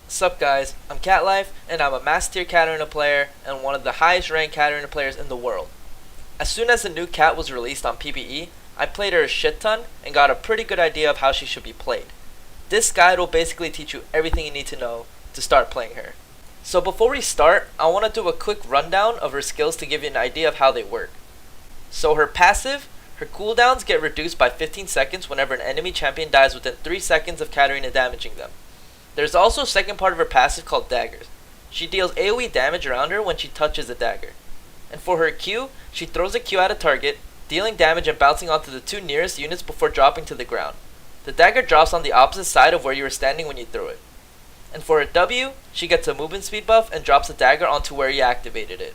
Sup guys, I'm Katlife, and I'm a Master Katarina player and one of the highest ranked Katarina players in the world. As soon as the new Kat was released on PvE, I played her a shit ton and got a pretty good idea of how she should be played. This guide will basically teach you everything you need to know to start playing her. So before we start, I want to do a quick rundown of her skills to give you an idea of how they work. So her passive, her cooldowns get reduced by 15 seconds whenever an enemy champion dies within 3 seconds of Katarina damaging them. There's also a second part of her passive called daggers. She deals AoE damage around her when she touches a dagger. And for her Q, she throws a Q at a target, dealing damage and bouncing onto the 2 nearest units before dropping to the ground. The dagger drops on the opposite side of where you were standing when you threw it. And for her W, she gets a movement speed buff and drops a dagger onto where you activated it.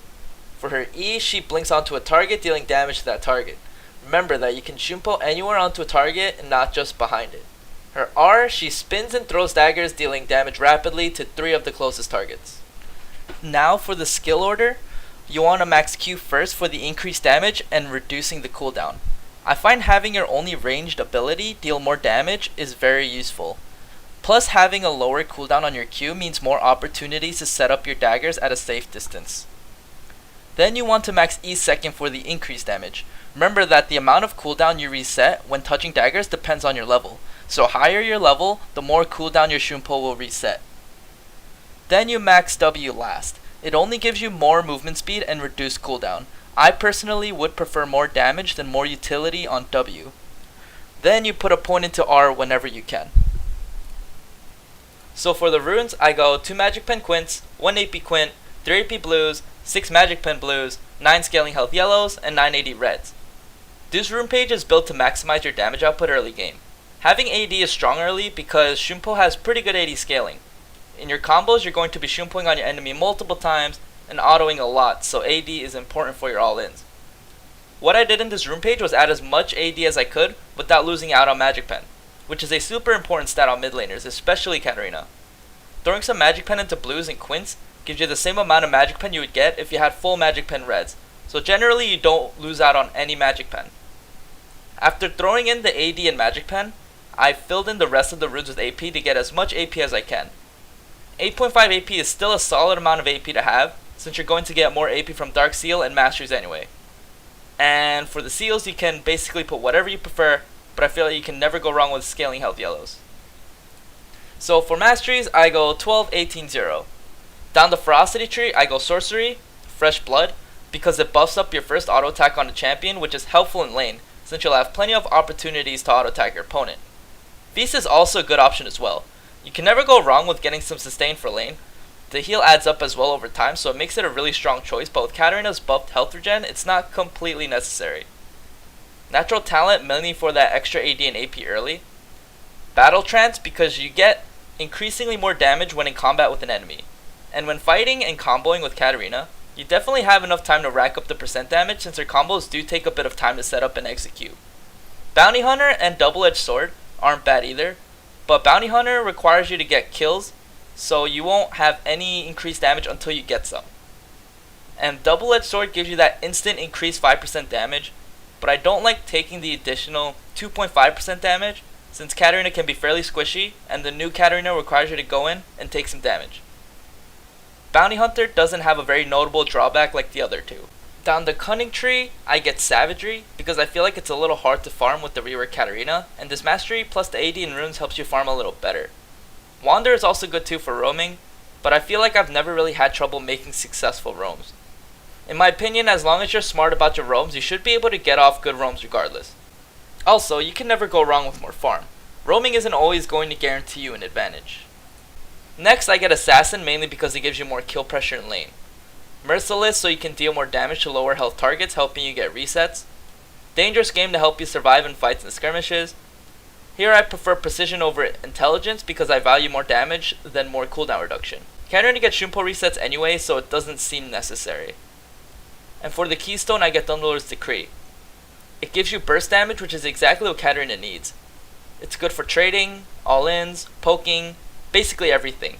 For her E, she blinks onto a target, dealing damage to that target. Remember that you can Shunpo anywhere onto a target and not just behind it. Her R, she spins and throws daggers, dealing damage rapidly to 3 of the closest targets. Now for the skill order, you want to max Q first for the increased damage and reducing the cooldown. I find having your only ranged ability deal more damage is very useful. Plus having a lower cooldown on your Q means more opportunities to set up your daggers at a safe distance. Then you want to max E second for the increased damage. Remember that the amount of cooldown you reset when touching daggers depends on your level. So higher your level, the more cooldown your Shunpo will reset. Then you max W last. It only gives you more movement speed and reduced cooldown. I personally would prefer more damage than more utility on W. Then you put a point into R whenever you can. So for the runes, I go 2 Magic Pen Quints, 1 AP Quint, 3 AP Blues, 6 Magic Pen Blues, 9 Scaling Health Yellows, and 980 Reds. This rune page is built to maximize your damage output early game. Having AD is strong early because Shunpo has pretty good AD scaling. In your combos, you're going to be Shunpoing on your enemy multiple times and autoing a lot, so AD is important for your all-ins. What I did in this rune page was add as much AD as I could without losing out on Magic Pen, which is a super important stat on mid laners, especially Katarina. Throwing some Magic Pen into blues and quints gives you the same amount of Magic Pen you would get if you had full Magic Pen reds, so generally you don't lose out on any Magic Pen. After throwing in the AD and Magic Pen, I filled in the rest of the runes with AP to get as much AP as I can. 8.5 AP is still a solid amount of AP to have, since you're going to get more AP from Dark Seal and Masteries anyway. And for the seals, you can basically put whatever you prefer, but I feel like you can never go wrong with Scaling Health Yellows. So for Masteries, I go 12, 18, 0. Down the Ferocity tree, I go Sorcery, Fresh Blood, because it buffs up your first auto attack on the champion, which is helpful in lane, since you'll have plenty of opportunities to auto attack your opponent. Feast is also a good option as well. You can never go wrong with getting some sustain for lane. The heal adds up as well over time, so it makes it a really strong choice, but with Katarina's buffed health regen, it's not completely necessary. Natural Talent mainly for that extra AD and AP early. Battle Trance because you get increasingly more damage when in combat with an enemy. And when fighting and comboing with Katarina, you definitely have enough time to rack up the percent damage since her combos do take a bit of time to set up and execute. Bounty Hunter and Double-Edged Sword aren't bad either, but Bounty Hunter requires you to get kills, so you won't have any increased damage until you get some. And Double-Edged Sword gives you that instant increased 5% damage, but I don't like taking the additional 2.5% damage since Katarina can be fairly squishy and the new Katarina requires you to go in and take some damage. Bounty Hunter doesn't have a very notable drawback like the other two. Down the Cunning tree, I get Savagery because I feel like it's a little hard to farm with the Reworked Katarina, and this Mastery plus the AD and runes helps you farm a little better. Wander is also good too for roaming, but I feel like I've never really had trouble making successful roams. In my opinion, as long as you're smart about your roams, you should be able to get off good roams regardless. Also, you can never go wrong with more farm. Roaming isn't always going to guarantee you an advantage. Next, I get Assassin mainly because it gives you more kill pressure in lane. Merciless so you can deal more damage to lower health targets, helping you get resets. Dangerous Game to help you survive in fights and skirmishes. Here I prefer Precision over Intelligence because I value more damage than more cooldown reduction. Katarina gets Shunpo resets anyway, so it doesn't seem necessary. And for the Keystone, I get Dumbledore's Decree. It gives you burst damage, which is exactly what Katarina needs. It's good for trading, all-ins, poking, basically everything.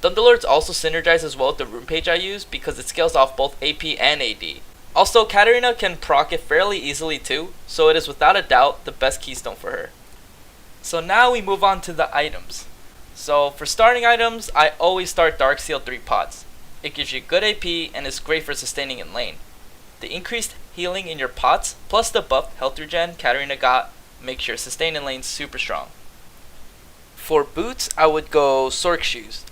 Thunderlords also synergize well with the rune page I use because it scales off both AP and AD. Also, Katarina can proc it fairly easily too, so it is without a doubt the best keystone for her. So now we move on to the items. So for starting items, I always start Darkseal 3 pots. It gives you good AP and is great for sustaining in lane. The increased healing in your pots plus the buff health regen Katarina got makes your sustain in lane super strong. For boots, I would go Sork shoes.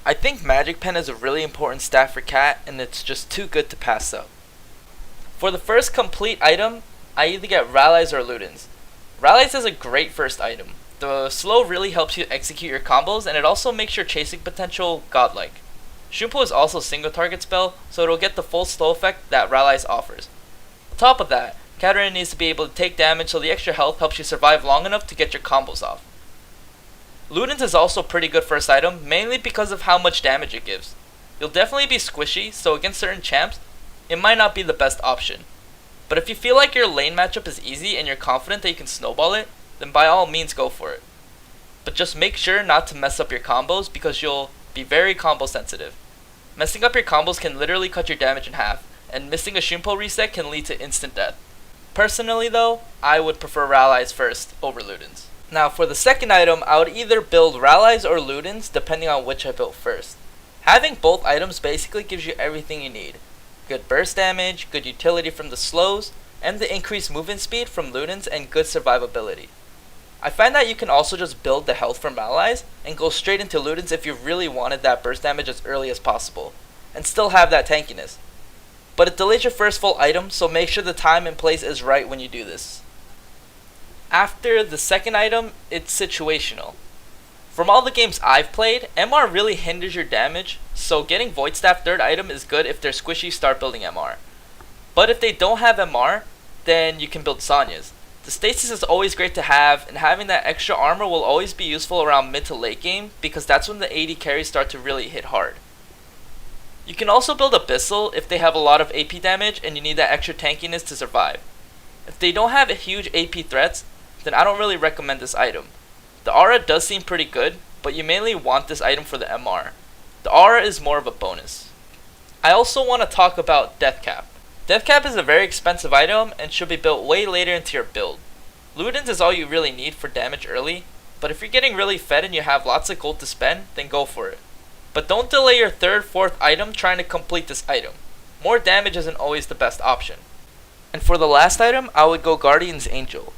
I think Magic Pen is a really important stat for Kat and it's just too good to pass up. For the first complete item, I either get Rallies or Ludens. Rallies is a great first item. The slow really helps you execute your combos and it also makes your chasing potential godlike. Shunpo is also a single target spell, so it'll get the full slow effect that Rallies offers. On top of that, Katarina needs to be able to take damage so the extra health helps you survive long enough to get your combos off. Ludens is also a pretty good first item, mainly because of how much damage it gives. You'll definitely be squishy, so against certain champs, it might not be the best option. But if you feel like your lane matchup is easy and you're confident that you can snowball it, then by all means go for it. But just make sure not to mess up your combos because you'll be very combo sensitive. Messing up your combos can literally cut your damage in half, and missing a Shunpo reset can lead to instant death. Personally though, I would prefer Rallies first over Ludens. Now for the second item, I would either build Rallies or Ludens depending on which I built first. Having both items basically gives you everything you need. Good burst damage, good utility from the slows, and the increased movement speed from Ludens and good survivability. I find that you can also just build the health from Allies and go straight into Ludens if you really wanted that burst damage as early as possible, and still have that tankiness. But it delays your first full item, so make sure the time and place is right when you do this. After the second item, it's situational. From all the games I've played, MR really hinders your damage, so getting Void Staff third item is good if they're squishy, start building MR. But if they don't have MR, then you can build Sonya's. The stasis is always great to have, and having that extra armor will always be useful around mid to late game because that's when the AD carries start to really hit hard. You can also build Abyssal if they have a lot of AP damage and you need that extra tankiness to survive. If they don't have huge AP threats, then I don't really recommend this item. The aura does seem pretty good, but you mainly want this item for the MR. The aura is more of a bonus. I also want to talk about Death Cap. Death Cap is a very expensive item and should be built way later into your build. Ludens is all you really need for damage early, but if you're getting really fed and you have lots of gold to spend, then go for it. But don't delay your third, fourth item trying to complete this item. More damage isn't always the best option. And for the last item, I would go Guardian's Angel.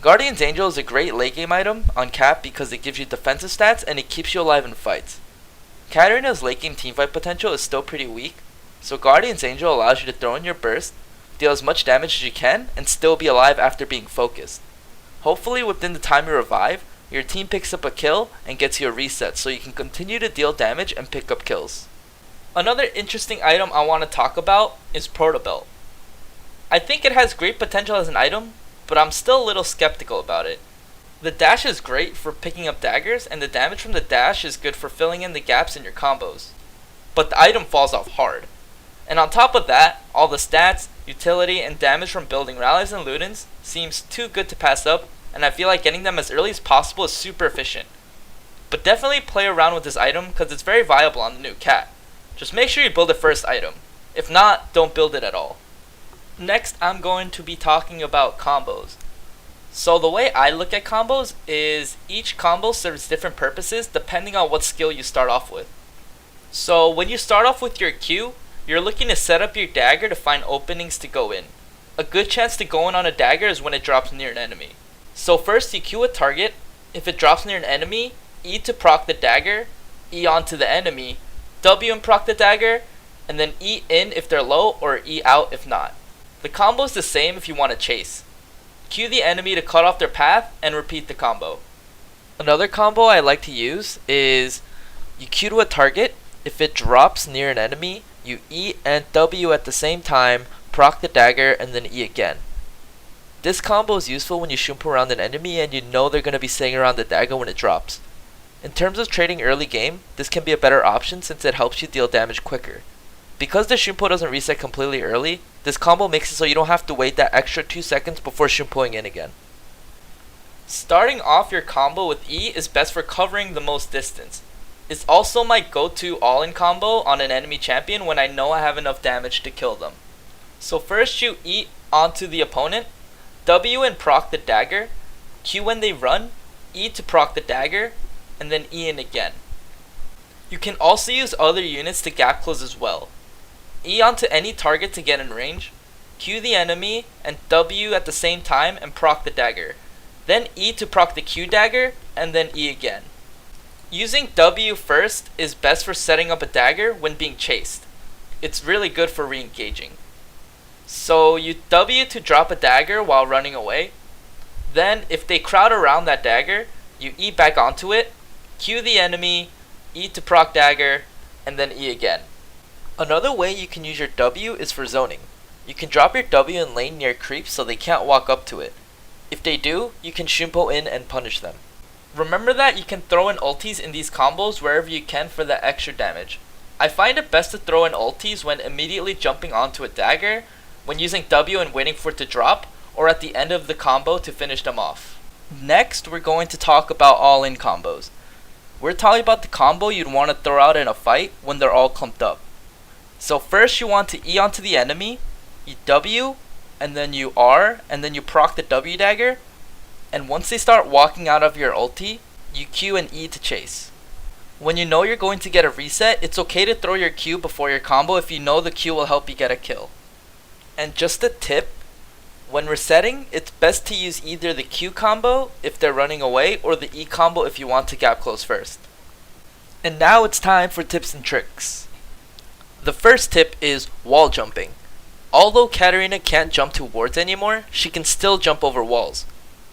Guardian's Angel is a great late game item on cap because it gives you defensive stats and it keeps you alive in fights. Katarina's late game teamfight potential is still pretty weak, so Guardian's Angel allows you to throw in your burst, deal as much damage as you can, and still be alive after being focused. Hopefully within the time you revive, your team picks up a kill and gets you a reset so you can continue to deal damage and pick up kills. Another interesting item I want to talk about is Protobelt. I think it has great potential as an item, but I'm still a little skeptical about it. The dash is great for picking up daggers, and the damage from the dash is good for filling in the gaps in your combos. But the item falls off hard. And on top of that, all the stats, utility, and damage from building Rallies and Ludens seems too good to pass up, and I feel like getting them as early as possible is super efficient. But definitely play around with this item because it's very viable on the new cat. Just make sure you build the first item. If not, don't build it at all. Next, I'm going to be talking about combos. So the way I look at combos is each combo serves different purposes depending on what skill you start off with. So when you start off with your Q, you're looking to set up your dagger to find openings to go in. A good chance to go in on a dagger is when it drops near an enemy. So first you Q a target, if it drops near an enemy, E to proc the dagger, E onto the enemy, W and proc the dagger, and then E in if they're low or E out if not. The combo is the same if you want to chase. Q the enemy to cut off their path and repeat the combo. Another combo I like to use is you Q to a target, if it drops near an enemy, you E and W at the same time, proc the dagger, and then E again. This combo is useful when you Shunpo around an enemy and you know they're going to be staying around the dagger when it drops. In terms of trading early game, this can be a better option since it helps you deal damage quicker. Because the Shunpo doesn't reset completely early, this combo makes it so you don't have to wait that extra 2 seconds before Shunpoing in again. Starting off your combo with E is best for covering the most distance. It's also my go-to all-in combo on an enemy champion when I know I have enough damage to kill them. So first you E onto the opponent, W and proc the dagger, Q when they run, E to proc the dagger, and then E in again. You can also use other units to gap close as well. E onto any target to get in range, Q the enemy, and W at the same time and proc the dagger. Then E to proc the Q dagger, and then E again. Using W first is best for setting up a dagger when being chased. It's really good for re-engaging. So you W to drop a dagger while running away. Then if they crowd around that dagger, you E back onto it, Q the enemy, E to proc dagger, and then E again. Another way you can use your W is for zoning. You can drop your W in lane near creeps so they can't walk up to it. If they do, you can Shunpo in and punish them. Remember that you can throw in ultis in these combos wherever you can for the extra damage. I find it best to throw in ultis when immediately jumping onto a dagger, when using W and waiting for it to drop, or at the end of the combo to finish them off. Next, we're going to talk about all-in combos. We're talking about the combo you'd want to throw out in a fight when they're all clumped up. So first you want to E onto the enemy, you W, and then you R, and then you proc the W dagger, and once they start walking out of your ulti, you Q and E to chase. When you know you're going to get a reset, it's okay to throw your Q before your combo if you know the Q will help you get a kill. And just a tip, when resetting, it's best to use either the Q combo if they're running away or the E combo if you want to gap close first. And now it's time for tips and tricks. The first tip is wall jumping. Although Katarina can't jump to wards anymore, she can still jump over walls.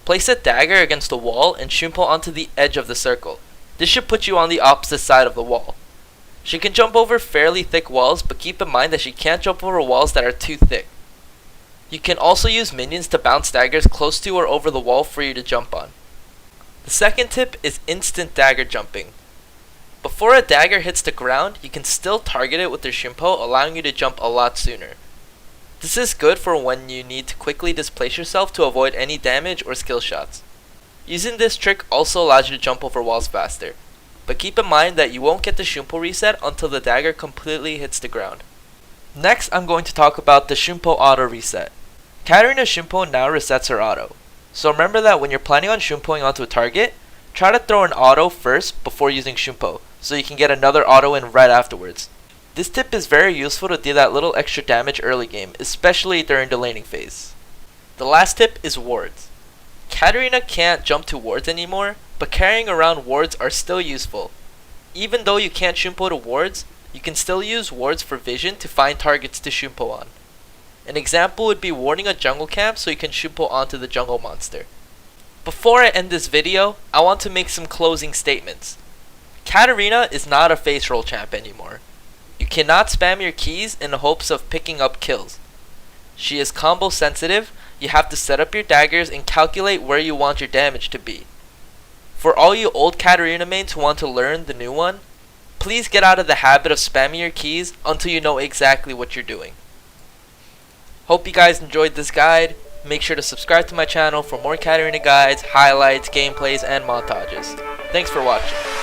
Place a dagger against the wall and Shunpo onto the edge of the circle. This should put you on the opposite side of the wall. She can jump over fairly thick walls, but keep in mind that she can't jump over walls that are too thick. You can also use minions to bounce daggers close to or over the wall for you to jump on. The second tip is instant dagger jumping. Before a dagger hits the ground, you can still target it with your Shunpo, allowing you to jump a lot sooner. This is good for when you need to quickly displace yourself to avoid any damage or skill shots. Using this trick also allows you to jump over walls faster, but keep in mind that you won't get the Shunpo reset until the dagger completely hits the ground. Next, I'm going to talk about the Shunpo auto reset. Katarina's Shunpo now resets her auto, so remember that when you're planning on Shunpoing onto a target, try to throw an auto first before using Shunpo, so you can get another auto in right afterwards. This tip is very useful to deal that little extra damage early game, especially during the laning phase. The last tip is wards. Katarina can't jump to wards anymore, but carrying around wards are still useful. Even though you can't Shunpo to wards, you can still use wards for vision to find targets to Shunpo on. An example would be warding a jungle camp so you can Shunpo onto the jungle monster. Before I end this video, I want to make some closing statements. Katarina is not a face roll champ anymore. You cannot spam your keys in the hopes of picking up kills. She is combo sensitive, you have to set up your daggers and calculate where you want your damage to be. For all you old Katarina mains who want to learn the new one, please get out of the habit of spamming your keys until you know exactly what you're doing. Hope you guys enjoyed this guide. Make sure to subscribe to my channel for more Katarina guides, highlights, gameplays, and montages. Thanks for watching.